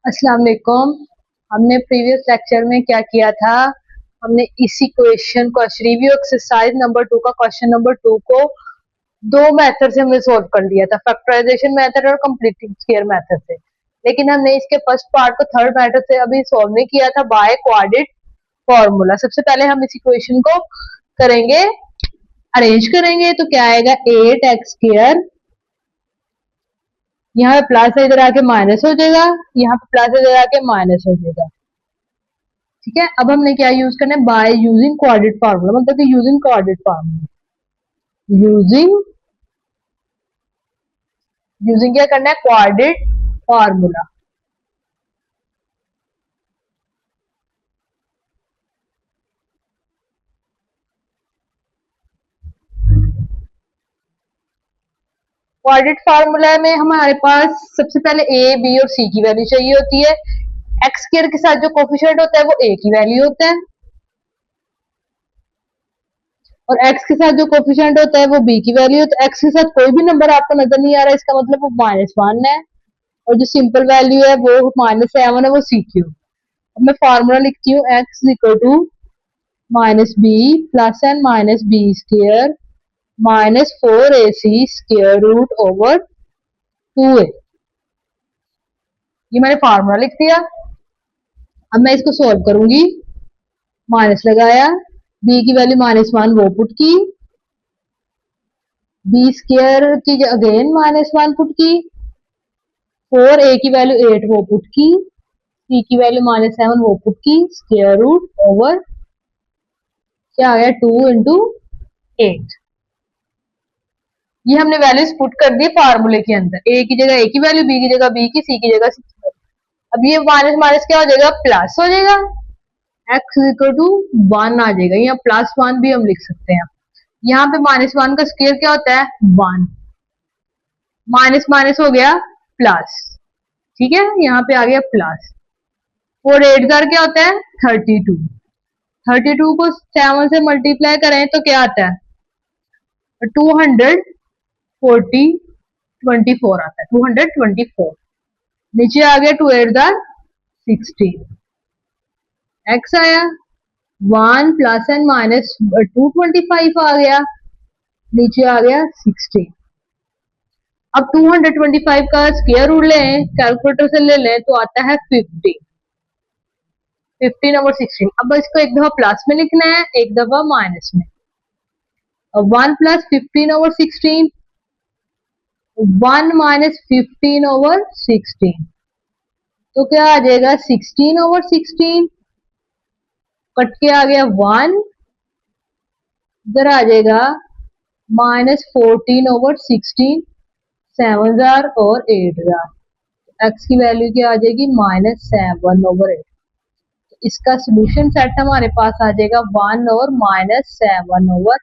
अस्सलाम वालेकुम। हमने प्रीवियस लेक्चर में क्या किया था? हमने इसी क्वेश्चन रिव्यू एक्सरसाइज नंबर 2 का क्वेश्चन नंबर 2 को दो मेथड से हमने सॉल्व कर लिया था, फैक्टराइजेशन मेथड और कंप्लीटिंग स्क्वायर मेथड से। लेकिन हमने इसके फर्स्ट पार्ट को थर्ड मेथड से अभी सॉल्व नहीं किया था, बाय क्वाड्रेटिक फॉर्मूला। सबसे पहले हम इस इक्वेशन को करेंगे, अरेंज करेंगे। तो क्या आएगा? 8x², यहाँ पे प्लस है, इधर आके माइनस हो जाएगा, यहाँ पे प्लस है, इधर आके माइनस हो जाएगा। ठीक है, अब हमने क्या यूज करना है? बाय यूजिंग कोऑर्डिनेट फार्मूला, मतलब कि यूजिंग कोऑर्डिनेट फार्मूला। यूजिंग क्या करना है? Coordinate formula. कोऑर्डिनेट फार्मूला में हमारे पास सबसे पहले ए, बी और सी की वैल्यू चाहिए होती है। एक्स स्क्वायर के साथ जो कोफिशिएंट होता है वो ए की वैल्यू होता है, और एक्स के साथ जो कोफिशिएंट होता है वो बी की वैल्यू होता है। एक्स के साथ कोई भी नंबर आपको नजर नहीं आ रहा है, इसका मतलब वो -1 है, और जो सिंपल वैल्यू है वो -7 है, वो सी क्यू। अब मैं फार्मूला लिखती हूँ, x equal to -b plus एन -b² -4ac² √2a। ये मैंने फार्मूला लिख दिया। अब मैं इसको सॉल्व करूंगी। माइनस लगाया, b की वैल्यू -1 वो पुट की, b² की अगेन -1 पुट की, 4a की वैल्यू 8 वो पुट की, c की वैल्यू -7 वो पुट की, स्क्वायर रूट ओवर क्या आ गया? 2 इंटू 8। ये हमने वैल्यूज पुट कर दी फार्मूले के अंदर। a की जगह a की वैल्यू, b की जगह b की, c की जगह c की। अब ये माइनस माइनस क्या हो जाएगा? प्लस हो जाएगा। x इक्वल टू 1 आ जाएगा, या +1 भी हम लिख सकते हैं। यहाँ पे -1 का स्क्वायर क्या होता है? 1। माइनस माइनस हो गया प्लस। ठीक है, यहाँ पे आ गया प्लस। 4 8 क्या होता है? 32। 32 को 7 से मल्टीप्लाई करें तो क्या आता है? 224 आता है, 224। नीचे आ गया 2 8 16, एक्स आया 1 प्लस एन माइनस 225 आ गया, नीचे आ गया 16। अब 225 का स्क्वायर रूट लें, कैलकुलेटर से ले लें तो आता है 50। 15 और 16। अब इसको एक दफा प्लस में लिखना है, एक दफा माइनस में। 1 प्लस 15 ओवर 16, 1 माइनस 15 ओवर 16, तो क्या आ जाएगा? 16 ओवर 16, कट के आ गया 1, इधर आ जाएगा -14 ओवर 16, 7 और 8। एक्स की वैल्यू क्या आ जाएगी? -7 ओवर 8। इसका सोल्यूशन सेट हमारे पास आ जाएगा 1 और -7 ओवर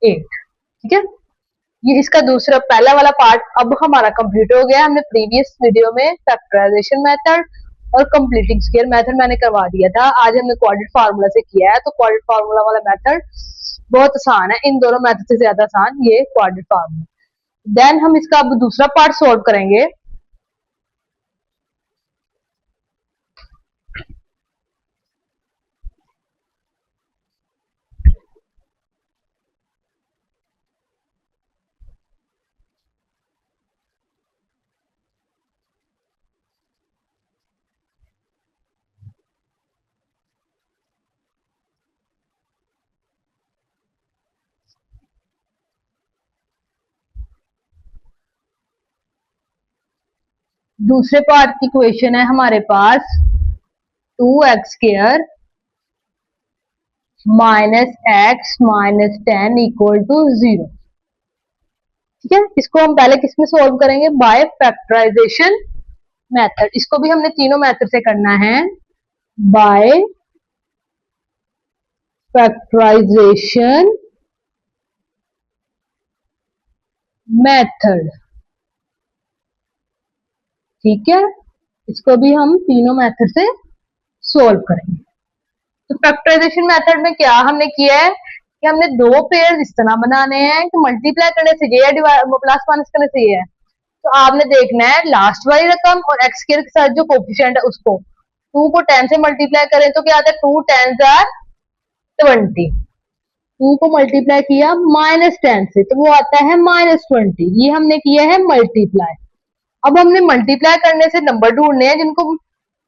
8। ठीक है, ये इसका दूसरा पहला वाला पार्ट अब हमारा कंप्लीट हो गया। हमने प्रीवियस वीडियो में फैक्टराइजेशन मेथड और कंप्लीटिंग स्क्वायर मेथड मैंने करवा दिया था। आज हमने कोऑर्डिनेट फार्मूला से किया है, तो कोऑर्डिनेट फार्मूला वाला मेथड बहुत आसान है, इन दोनों मेथड से ज्यादा आसान ये कोऑर्डिनेट फार्मूला। देन हम इसका अब दूसरा पार्ट सॉल्व करेंगे। दूसरे पार्ट की क्वेश्चन है हमारे पास 2x² -x -10 = 0। ठीक है, इसको हम पहले किसमें सोल्व करेंगे? By factorisation method. इसको भी हमने तीनों मेथड से करना है, बाय फैक्टराइजेशन मेथड। ठीक है, इसको भी हम तीनों मेथड से सोल्व करेंगे। तो फैक्टराइजेशन मेथड में क्या हमने किया है कि हमने दो पेयर इस तरह बनाने हैं कि मल्टीप्लाई करने से ये है, प्लस माइनस करने से ये है। तो आपने देखना है लास्ट वाली रकम और एक्स स्क्वायर के साथ जो कोफिशिएंट है उसको। 2 को 10 से मल्टीप्लाई करें तो क्या आता है, 2 10 आर 20। 2 को मल्टीप्लाई किया -10 से तो वो आता है -20। ये हमने किया है मल्टीप्लाई। अब हमने मल्टीप्लाई करने से नंबर ढूंढने हैं जिनको,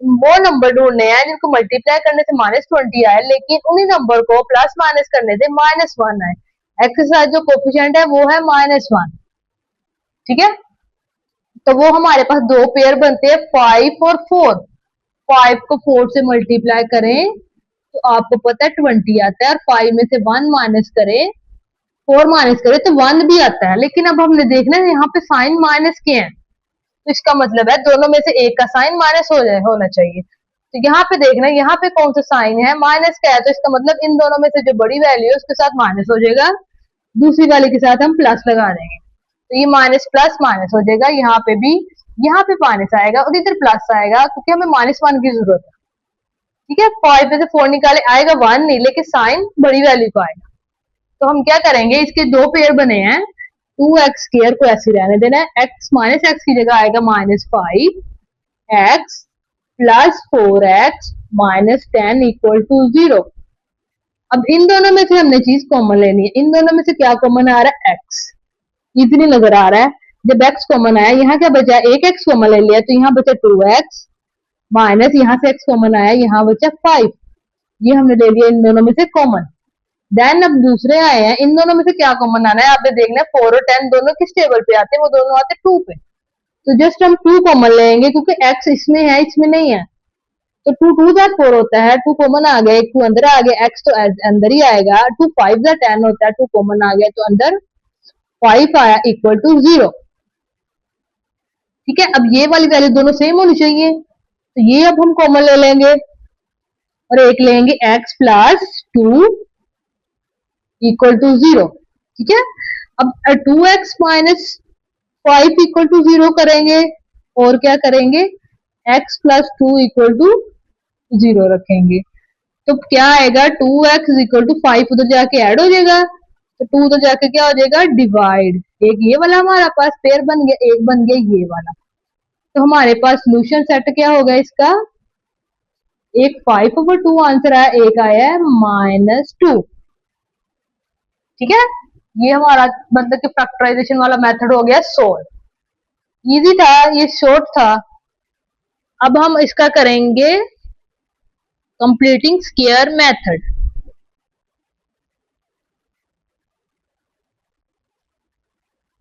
वो नंबर ढूंढने हैं जिनको मल्टीप्लाई करने से -20 आए, लेकिन उन्हीं नंबर को प्लस माइनस करने से -1 आए। एक्स के साथ जो कोफिशिएंट है वो है -1। ठीक है, तो वो हमारे पास दो पेयर बनते हैं 5 और 4। 5 को 4 से मल्टीप्लाई करें तो आपको पता है 20 आता है, और 5 में से 1 माइनस करें, 4 माइनस करें तो 1 भी आता है। लेकिन अब हमने देखना है यहाँ पे साइन माइनस के हैं, तो इसका मतलब है दोनों में से एक का साइन माइनस होना चाहिए। तो यहाँ पे देखना है यहाँ पे कौन सा साइन है, माइनस का है, तो इसका मतलब इन दोनों में से जो बड़ी वैल्यू है उसके साथ माइनस हो जाएगा, दूसरी वाले के साथ हम प्लस लगा देंगे, तो ये माइनस प्लस माइनस हो जाएगा। यहाँ पे भी, यहाँ पे माइनस आएगा और इधर प्लस आएगा, क्योंकि हमें -1 की जरूरत है। ठीक है, 5 में से 4 निकाले आएगा 1 नहीं, लेकिन साइन बड़ी वैल्यू का आएगा। तो हम क्या करेंगे, इसके दो पेयर बने हैं, 2x स्क्वायर को ऐसे रहने देना है, x माइनस एक्स की जगह आएगा -5x plus 4x minus 10 equal to 0। अब इन दोनों में से हमने चीज कॉमन लेनी है। इन दोनों में से क्या कॉमन आ रहा है, x। इजीली नजर आ रहा है, जब x कॉमन आया, यहाँ क्या बचा, एक x कॉमन ले लिया तो यहाँ बचा 2x माइनस, यहाँ से x कॉमन आया, यहाँ बचा 5। ये हमने ले लिया इन दोनों में से कॉमन। देन अब दूसरे आए हैं, इन दोनों में से क्या कॉमन आना है, आपने देखना है 4 और 10 दोनों किस टेबल पे आते हैं, वो दोनों आते हैं 2 पे। तो जस्ट हम 2 कॉमन लेंगे, क्योंकि x इसमें है इसमें नहीं है, तो 2 2 जा 4 होता है, 2 कॉमन आ गया, 2 अंदर आ गया, x तो अंदर ही आएगा। 2 5 जा 10 होता है, 2 कॉमन आ गया तो अंदर 5 आया इक्वल टू 0। ठीक है, अब ये वाली वैल्यू दोनों सेम होनी चाहिए, तो ये अब हम कॉमन ले लेंगे और एक लेंगे x प्लस 2 इक्वल टू 0। ठीक है, अब 2x माइनस 5 इक्वल टू 0 करेंगे और क्या करेंगे, x प्लस 2 इक्वल टू 0 रखेंगे, तो क्या आएगा, 2x इक्वल टू 5 उधर जाके ऐड हो जाएगा, तो 2 उधर जाके क्या हो जाएगा, डिवाइड। एक ये वाला हमारा पास पेयर बन गया, एक बन गया ये वाला। तो हमारे पास सोल्यूशन सेट क्या होगा इसका, एक 5/2 आंसर आया, एक आया है -2। ठीक है, ये हमारा मतलब कि फैक्टराइजेशन वाला मेथड हो गया सोल्व। इजी था, ये शॉर्ट था। अब हम इसका करेंगे कंप्लीटिंग स्क्वायर मेथड।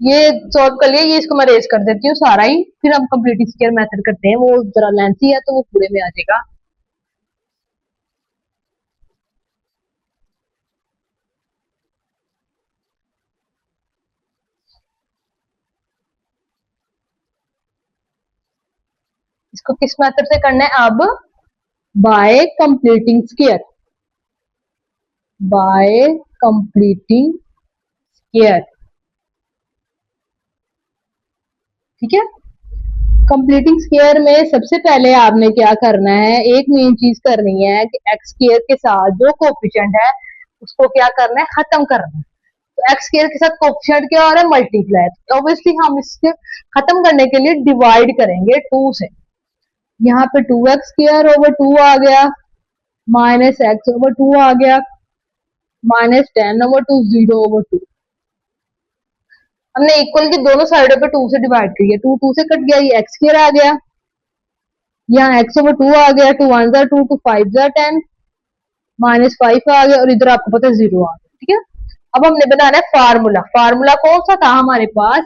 ये सॉल्व कर लिया, ये इसको मैं रेज कर देती हूँ सारा ही, फिर हम कंप्लीटिंग स्क्वायर मेथड करते हैं, वो जरा लेंथी है तो वो पूरे में आ जाएगा। इसको किस मेथड से करना है, अब bye completing square, bye completing square. ठीक है, कंप्लीटिंग स्क्वायर में सबसे पहले आपने क्या करना है, एक मेन चीज करनी है कि एक्स स्क्वायर के साथ जो कोफिशिएंट है उसको क्या करना है, खत्म करना है। तो एक्स स्क्वायर के साथ कोफिशिएंट क्या हो रहा है, मल्टीप्लाई। तो ऑब्वियसली हम इसके खत्म करने के लिए डिवाइड करेंगे 2 से। यहाँ पे 2x स्क्वायर ओवर 2 आ गया, माइनस एक्स ओवर 2 आ गया, -10 ओवर 2, 0 ओवर 2। हमने इक्वल के दोनों साइडों पे 2 से डिवाइड किया, 2 2 से कट गया, ये एक्स स्क्वायर आ गया, यहाँ x ओवर 2 आ गया, 2 1 जा 2, 2 5 जा 10, -5 आ गया, और इधर आपको पता है 0 आ गया। ठीक है, अब हमने बनाना है फार्मूला। फार्मूला कौन सा था हमारे पास,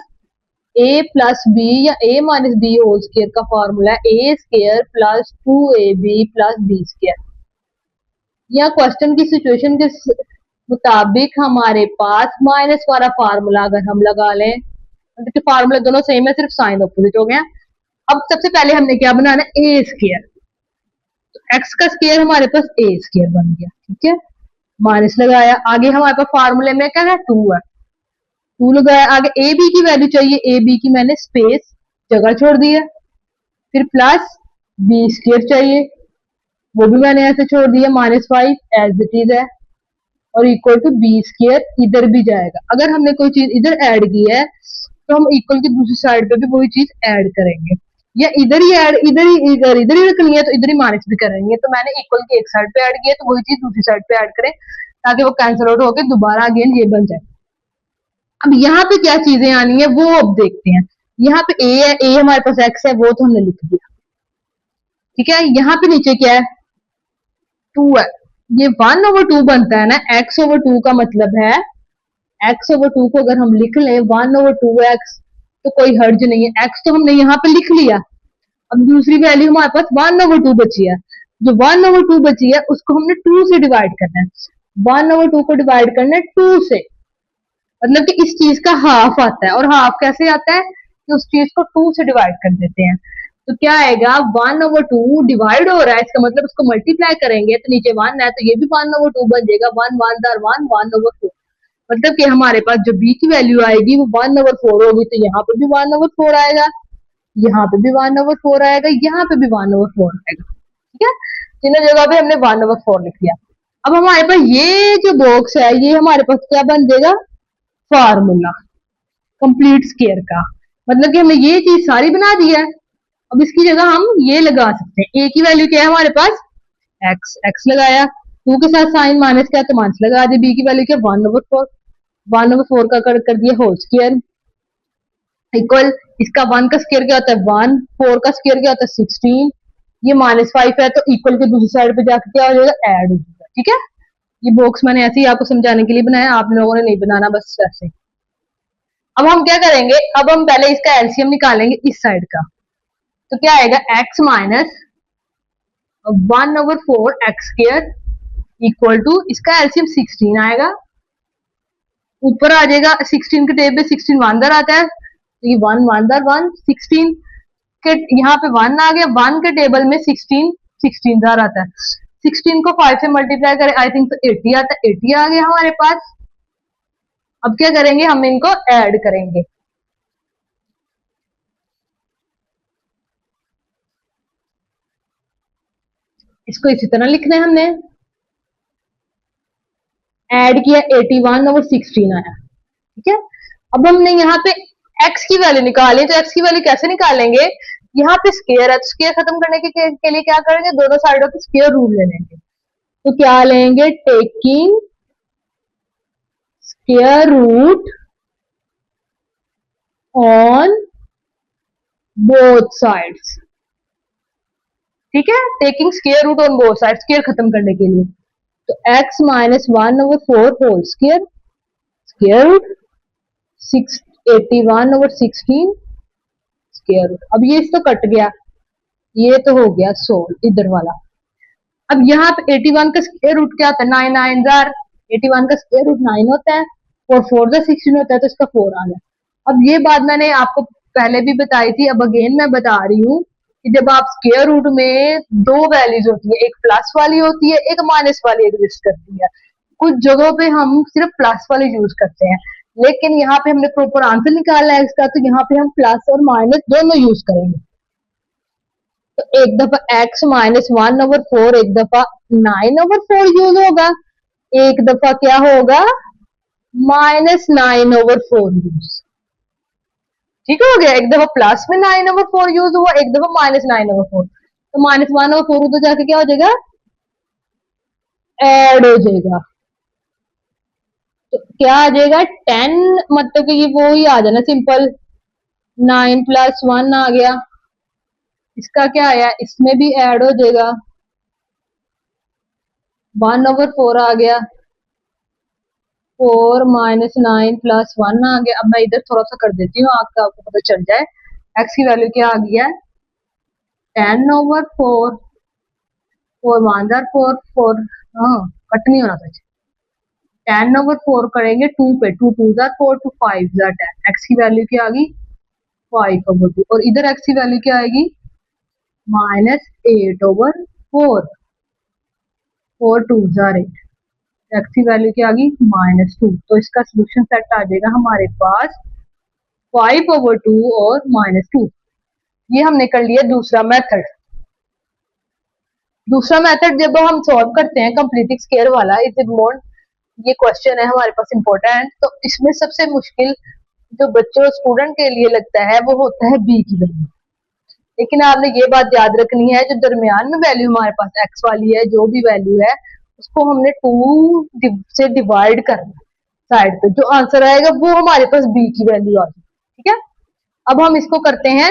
a प्लस बी या a minus B whole square का फार्मूला है a square plus 2ab plus B square. या क्वेश्चन की सिचुएशन के मुताबिक हमारे पास माइनस वाला फार्मूला अगर हम लगा लें, तो फार्मूला दोनों सेम है, सिर्फ साइन अपोजिट हो गया। अब सबसे पहले हमने क्या बनाना है, ए स्क्वायर, तो एक्स का स्क्वायर हमारे पास ए स्क्वायर बन गया। ठीक है, माइनस लगाया, आगे हमारे पास फार्मूले में क्या है, 2 है, 2 लगाया, आगे ए बी की वैल्यू चाहिए, ए बी की मैंने स्पेस जगह छोड़ दी है, फिर प्लस बी स्क्वायर चाहिए, वो भी मैंने ऐसे छोड़ दिया, -5 एज इट इज है, और इक्वल टू बी स्क्वायर इधर भी जाएगा। अगर हमने कोई चीज इधर ऐड की है तो हम इक्वल की दूसरी साइड पे भी वही चीज ऐड करेंगे, या इधर ही ऐड, इधर ही रखनी है तो इधर ही माइनस भी करेंगे। तो मैंने इक्वल की एक साइड पे ऐड किया तो वही चीज दूसरी साइड पे ऐड करें ताकि वो कैंसिल आउट होकर दोबारा अगेन ये बन जाए। अब यहाँ पे क्या चीजें आनी है वो अब देखते हैं। यहाँ पे ए है, ए हमारे पास एक्स है, वो तो हमने लिख दिया, ठीक है। यहाँ पे नीचे क्या है, 2 है, ये 1/2 बनता है ना, x ओवर 2 का मतलब है x ओवर 2 को अगर हम लिख लें 1/2x तो कोई हर्ज नहीं है, x तो हमने यहाँ पे लिख लिया। अब दूसरी वैल्यू हमारे पास 1/2 बची है, जो 1/2 बची है उसको हमने 2 से डिवाइड करना है। 1/2 को डिवाइड करना है 2 से, मतलब कि इस चीज का हाफ आता है, और हाफ कैसे आता है कि उस चीज को 2 से डिवाइड कर देते हैं। तो क्या आएगा, 1/2 डिवाइड हो रहा है, इसका मतलब उसको मल्टीप्लाई करेंगे तो नीचे 1 है तो ये भी 1/2 बन जाएगा, 1 1 1 1/4, मतलब कि हमारे पास जो b की वैल्यू आएगी वो 1/4 होगी, तो यहाँ पे भी 1/4 आएगा, यहाँ पे भी 1/4 आएगा, यहाँ पे भी 1/4 आएगा, ठीक है। तीनों जगह पे हमने 1/4 लिख दिया। अब हमारे पास ये जो बॉक्स है ये हमारे पास क्या बन जाएगा, फार्मूला कंप्लीट स्केयर का, मतलब कि हमने ये चीज सारी बना दी है। अब इसकी जगह हम ये लगा सकते हैं, ए की वैल्यू क्या है हमारे पास एक्स, एक्स लगाया, 2 के साथ साइन माइनस क्या तो माइनस लगा दिया, बी की वैल्यू क्या 1/4, 1/4 का कर दिया होल स्केयर इक्वल, इसका 1 का स्केयर क्या होता है 1, 4 का स्केयर क्या होता है 16, ये -5 है तो इक्वल के दूसरी साइड पे जाकर क्या हो जाएगा ऐड हो जाएगा, ठीक है। ये बॉक्स मैंने ऐसे ही आपको समझाने के लिए बनाया, आप लोगों ने नहीं बनाना, बस ऐसे। अब हम क्या करेंगे, अब हम पहले इसका एलसीएम निकालेंगे इस साइड का, तो क्या आएगा x minus 1/4 x square equal to, इसका एलसीएम 16 आएगा, ऊपर आ जाएगा 16 के टेबल पे 16 वन दर आता है तो ये 1 1 दर 1 16 के, यहाँ पे 1 आ गया, 1 के टेबल में 16 16 दर आता है, 16 को 5 से मल्टीप्लाई करें आई थिंक तो 80 आता है, 80 आ गया हमारे पास। अब क्या करेंगे, हम इनको ऐड करेंगे, इसको इसी तरह लिखना है हमने, ऐड किया 81 और 16 आया, ठीक है। अब हमने यहाँ पे x की वैल्यू निकाली, तो x की वैल्यू कैसे निकालेंगे, यहाँ पे स्केयर है तो स्केयर खत्म करने के लिए क्या करेंगे, दोनों साइडों पे स्केयर रूट ले लेंगे, तो क्या लेंगे, taking square root on both sides, ठीक है, taking square root on both side, square खत्म करने के लिए, तो x minus 1/4 whole square, square root 81/16 square root. अब ये इसको कट गया, ये तो हो गया सोल्व इधर वाला। अब यहाँ पे 81 का स्क्वायर रूट क्या होता है, 9 9 जार, 81 का स्क्वायर रूट 9 होता है और 4 जार 16 होता है, तो इसका 4 आ गया। अब ये बात मैंने आपको पहले भी बताई थी, अब अगेन मैं बता रही हूँ कि जब आप स्क्वायर रूट में दो वैल्यूज होती है, एक प्लस वाली होती है, एक माइनस वाली एग्जिस्ट करती है। कुछ जगहों पे हम सिर्फ प्लस वाली यूज करते हैं, लेकिन यहाँ पे हमने प्रॉपर आंसर निकालना है इसका, तो यहाँ पे हम प्लस और माइनस दोनों यूज करेंगे। तो एक दफा x माइनस 1/4, एक दफा 9/4 यूज होगा, एक दफा क्या होगा -9/4 यूज, ठीक हो गया। एक दफा प्लस में 9/4 यूज हुआ, एक दफा -9/4, तो -1/4 तो जाके क्या हो जाएगा ऐड हो जाएगा, तो क्या आ जाएगा 10, मतलब कि ये वो ही आ जाना सिंपल, 9 + 1 आ गया, इसका क्या आया, इसमें भी ऐड हो जाएगा 1/4 आ गया, 4 - 9 + 1 आ गया। अब मैं इधर थोड़ा सा कर देती हूँ, आपको पता चल जाए x की वैल्यू क्या आ गई है 10/4, 4 1 जार 4 4, हाँ कट नहीं होना सच, 10/4 करेंगे 2 पे, 2 2 जार 4, 2 5 जार 10, x की वैल्यू क्या आ गई 5/2, और इधर x की वैल्यू क्या आएगी -8/4, 4 2 जार 8, x की वैल्यू क्या आ गई -2, तो इसका सोल्यूशन सेट आ जाएगा हमारे पास 5/2 और -2। ये हमने कर लिया दूसरा मेथड। दूसरा मेथड जब हम सॉल्व करते हैं कंप्लीटिंग स्केयर वाला, इस मोड, ये क्वेश्चन है हमारे पास इंपॉर्टेंट, तो इसमें सबसे मुश्किल जो बच्चों स्टूडेंट के लिए लगता है वो होता है बी की वैल्यू। लेकिन आपने ये बात याद रखनी है, जो दरमियान में वैल्यू हमारे पास एक्स वाली है, जो भी वैल्यू है उसको हमने 2 से डिवाइड करना साइड पे, जो आंसर आएगा वो हमारे पास बी की वैल्यू आ जाएगी। ठीक है, अब हम इसको करते हैं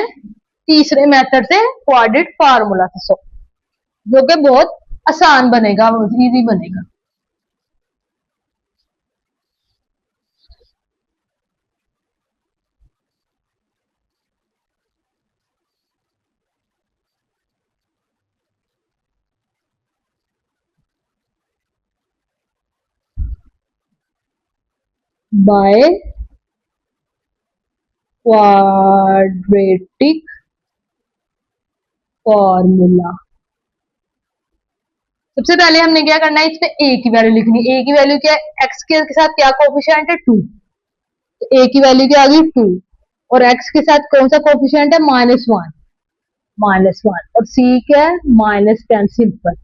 तीसरे मेथड से, क्वाड्रेटिक फार्मूला से सॉल्व, जो कि बहुत आसान बनेगा, इजी बनेगा। बाय क्वाड्रेटिक फॉर्मूला सबसे पहले हमने क्या करना है, इसमें ए की वैल्यू लिखनी है। ए की वैल्यू क्या है, एक्स के साथ क्या कोफिशिएंट है, 2, तो ए की वैल्यू क्या आ गई 2, और एक्स के साथ कौन सा कोफिशिएंट है, -1, -1, और सी क्या है, -10, सिंपल।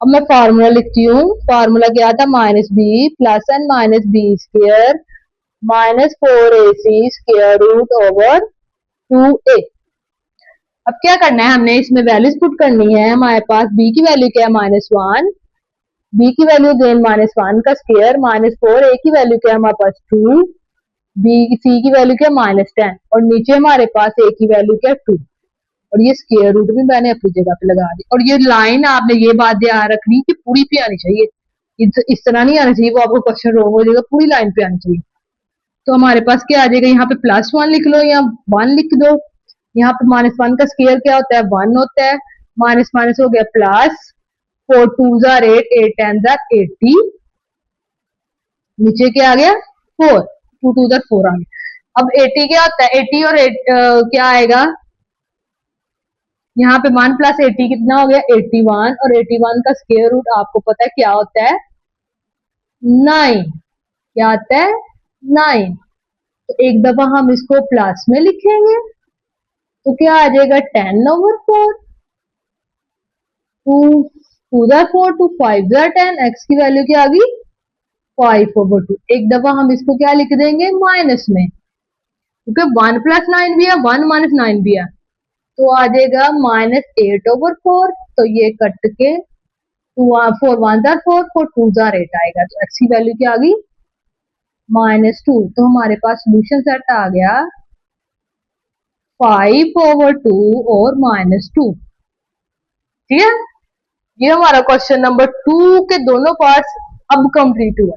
अब मैं फार्मूला लिखती हूँ, फार्मूला क्या था, -b प्लस एन minus B square -4ac square root over 2a। अब क्या करना है, हमने इसमें वैल्यूज पुट करनी है। हमारे पास b की वैल्यू क्या है, -1, b की वैल्यू अगेन -1 का स्क्वायर, -4, a की वैल्यू क्या है हमारे पास 2, b c की वैल्यू क्या है -10, और नीचे हमारे पास a की वैल्यू क्या है 2, और ये स्क्वायर रूट भी मैंने अपनी जगह पे लगा दी। और ये लाइन आपने ये बात ध्यान रखनी कि पूरी पे आनी चाहिए, इस तरह नहीं आना चाहिए, वो आपको क्वेश्चन रॉन्ग हो जाएगा, पूरी लाइन पे आनी चाहिए। तो हमारे पास क्या आ जाएगा, यहाँ पे +1 लिख लो या 1 लिख दो। यहाँ पे -1 का स्क्वायर क्या होता है, 1 होता है, माइनस माइनस हो गया प्लस, 4 2 जार 8, 8 10 जार 80, नीचे क्या आ गया 4, 2 2 जार 4 आ गया। अब 80 क्या होता है, 80 और 8 क्या आएगा, यहाँ पे 1 + 80 कितना हो गया 81, और 81 का स्क्वायर रूट आपको पता है क्या होता है 9, क्या आता है 9। तो एक दफा हम इसको प्लस में लिखेंगे तो क्या आ जाएगा 10/4, 2 2 जार 4, 2 5 जार 10, एक्स की वैल्यू क्या आ गई 5/2। एक दफा हम इसको क्या लिख देंगे माइनस में, क्योंकि 1 + 9 भी है, 1 - 9 भी है, तो आ जाएगा -8/4। तो ये कट के 4 1 जार 4, 4 2 जार 8 आएगा, तो एक्स की वैल्यू क्या आ गई -2। तो हमारे पास सोल्यूशन सेट आ गया 5/2 और -2। ठीक है, ये हमारा क्वेश्चन नंबर 2 के दोनों पार्ट्स अब कंप्लीट हुआ।